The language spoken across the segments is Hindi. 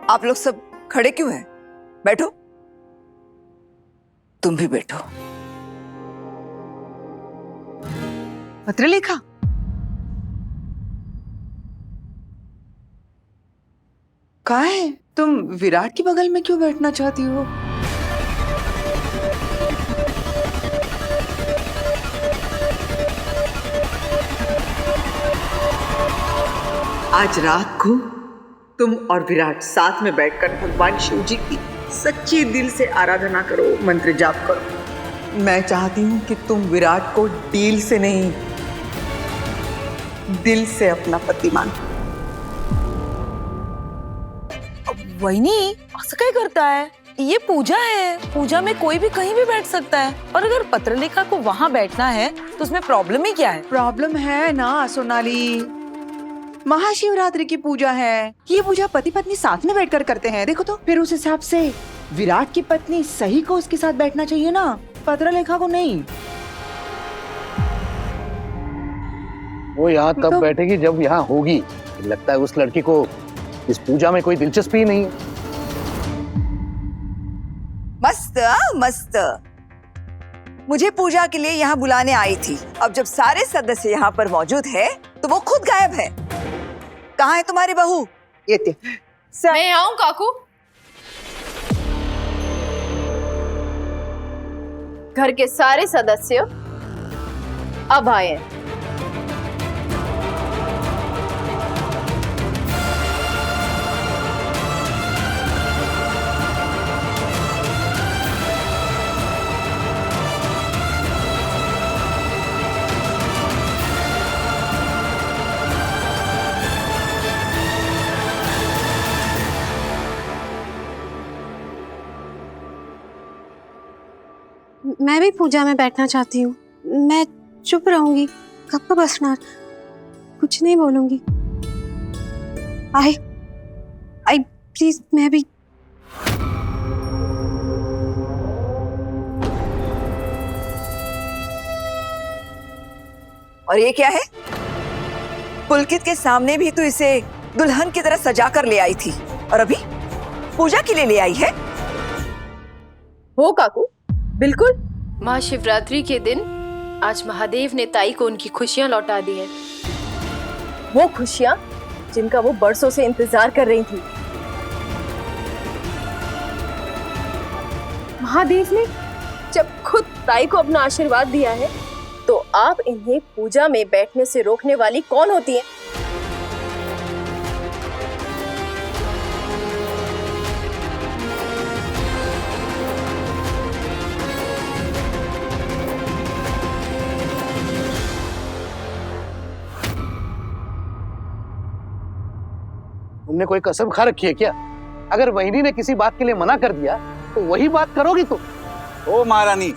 आप लोग सब खड़े क्यों हैं? बैठो, तुम भी बैठो। पत्रलेखा, कहाँ है? तुम विराट के बगल में क्यों बैठना चाहती हो? आज रात को तुम और विराट साथ में बैठकर भगवान शिव जी की सच्ची दिल से आराधना करो, मंत्र जाप करो। मैं चाहती हूँ कि तुम विराट को डील से नहीं, दिल से अपना पति मानो। वहीनी असं काय करता है? ये पूजा है, पूजा में कोई भी कहीं भी बैठ सकता है। और अगर पत्रलेखा को वहाँ बैठना है तो उसमें प्रॉब्लम ही क्या है? प्रॉब्लम है ना सोनाली, महाशिवरात्रि की पूजा है। ये पूजा पति पत्नी साथ में बैठकर करते हैं। देखो तो फिर उस हिसाब से विराट की पत्नी सही को उसके साथ बैठना चाहिए ना, पत्रलेखा को नहीं। वो यहाँ तब बैठेगी जब यहाँ होगी। लगता है उस लड़की को इस पूजा में कोई दिलचस्पी नहीं है। मस्त मस्त। मुझे पूजा के लिए यहाँ बुलाने आई थी। अब जब सारे सदस्य यहाँ पर मौजूद है तो वो खुद गायब है। कहाँ है तुम्हारी बहू? ये मैं आऊं काकू। घर के सारे सदस्य अब आए हैं। मैं भी पूजा में बैठना चाहती हूँ। मैं चुप रहूंगी, कब तक बसना, कुछ नहीं बोलूंगी। आई आई प्लीज, मैं भी। और ये क्या है? पुलकित के सामने भी तो इसे दुल्हन की तरह सजा कर ले आई थी और अभी पूजा के लिए ले आई है। हो काकू, बिल्कुल। महाशिवरात्रि के दिन आज महादेव ने ताई को उनकी खुशियां लौटा दी हैं। वो खुशियां जिनका वो बरसों से इंतजार कर रही थी। महादेव ने जब खुद ताई को अपना आशीर्वाद दिया है तो आप इन्हें पूजा में बैठने से रोकने वाली कौन होती हैं? तुमने कोई कसम खा रखी है क्या? अगर वहिनी ने किसी बात के लिए मना कर दिया तो वही बात करोगी तुम? ओ महारानी,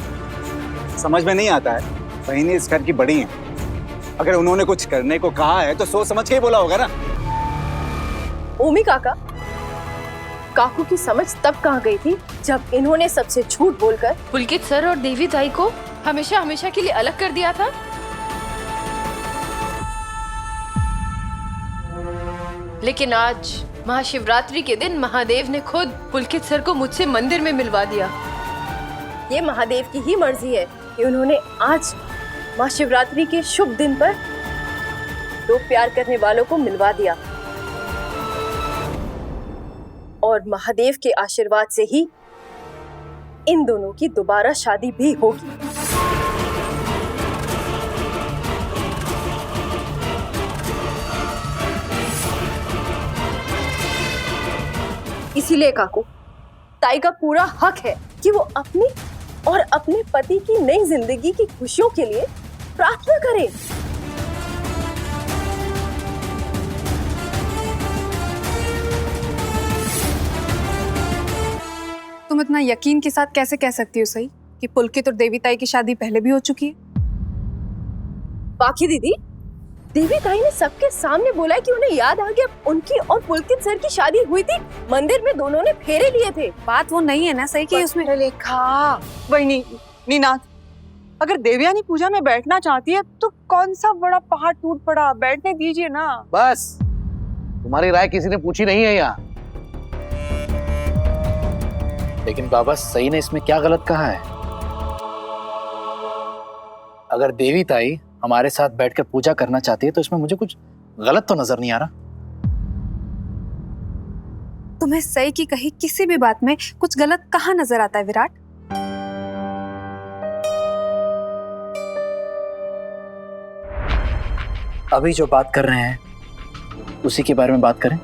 समझ में नहीं आता है। वहिनी इस घर की बड़ी हैं। अगर उन्होंने कुछ करने को कहा है तो सोच समझ के ही बोला होगा ना। ओमी काका, काकू की समझ तब कहाँ गई थी जब इन्होंने सबसे झूठ बोलकर पुलकित सर और देवी ताई को हमेशा हमेशा के लिए अलग कर दिया था। लेकिन आज महाशिवरात्रि के दिन महादेव ने खुद पुलकित सर को मुझसे मंदिर में मिलवा दिया। ये महादेव की ही मर्जी है कि उन्होंने आज महाशिवरात्रि के शुभ दिन पर दो प्यार करने वालों को मिलवा दिया। और महादेव के आशीर्वाद से ही इन दोनों की दोबारा शादी भी होगी। इसीलिए काकू, ताई का पूरा हक है कि वो अपनी और अपने पति की नई जिंदगी की खुशियों के लिए प्रार्थना करे। तुम इतना यकीन के साथ कैसे कह सकती हो सही कि पुलकित और देवी ताई की शादी पहले भी हो चुकी है? बाकी दीदी, देवी ताई ने सबके सामने बोला कि उन्हें याद आ गया उनकी और पुलकित सर की शादी हुई थी। मंदिर में दोनों ने फेरे लिए थे। बात वो नहीं है ना सही कि उसमें पत्रलेखा, वही नीनाथ, अगर देवयानी पूजा में बैठना चाहती है तो कौन सा बड़ा पहाड़ टूट पड़ा, बैठने दीजिए ना। बस तुम्हारी राय किसी ने पूछी नहीं है यहाँ। लेकिन बाबा सई ने इसमें क्या गलत कहा है? अगर देवी ताई हमारे साथ बैठकर पूजा करना चाहती है तो इसमें मुझे कुछ गलत तो नजर नहीं आ रहा। तुम्हें सई की कही किसी भी बात में कुछ गलत कहाँ नजर आता है विराट? अभी जो बात कर रहे हैं उसी के बारे में बात करें।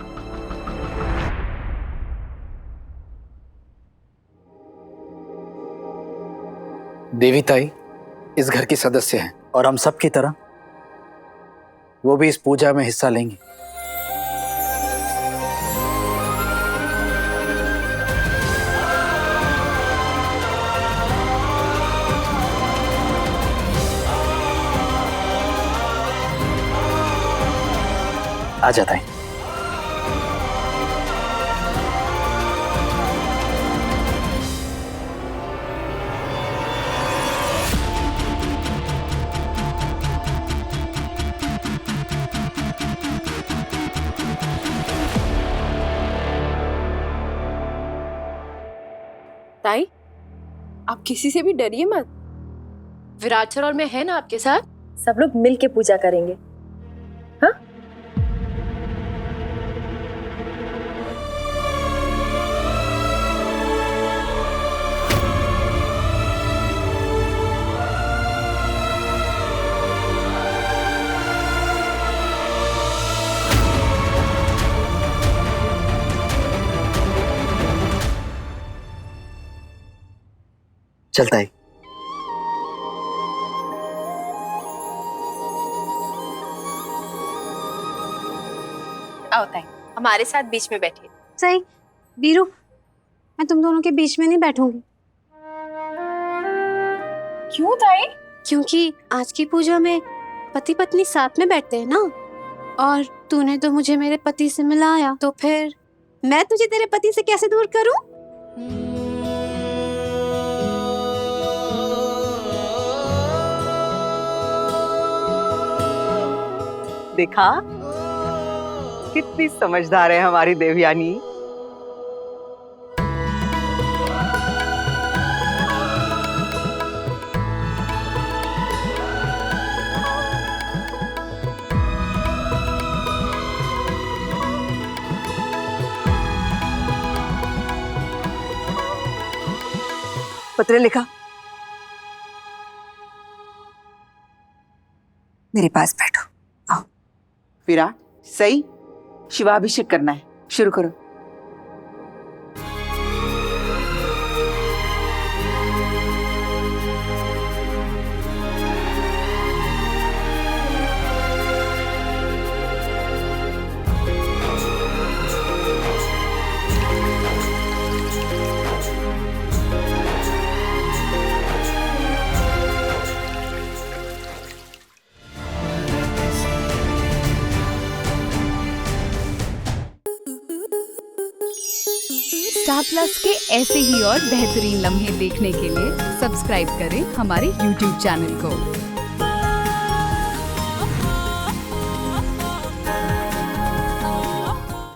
देवी ताई इस घर की सदस्य हैं और हम सब की तरह वो भी इस पूजा में हिस्सा लेंगी। आ जाता है। ताई, आप किसी से भी डरिए मत। विराट सर और मैं है ना आपके साथ। सब लोग मिल के पूजा करेंगे। हाँ? चलता है। आओ ताई, हमारे साथ बीच में बैठिए। सही बीरू, मैं तुम दोनों के बीच में नहीं बैठूंगी। क्यों ताई? क्योंकि आज की पूजा में पति पत्नी साथ में बैठते हैं ना, और तूने तो मुझे मेरे पति से मिलाया, तो फिर मैं तुझे तेरे पति से कैसे दूर करूं? देखा कितनी समझदार है हमारी देवयानी। पत्र लिखा, मेरे पास बैठो। आओ। विराट, सही शिवाभिषेक करना है, शुरू करो। स्टार प्लस के ऐसे ही और बेहतरीन लम्हे देखने के लिए सब्सक्राइब करें हमारे YouTube चैनल को।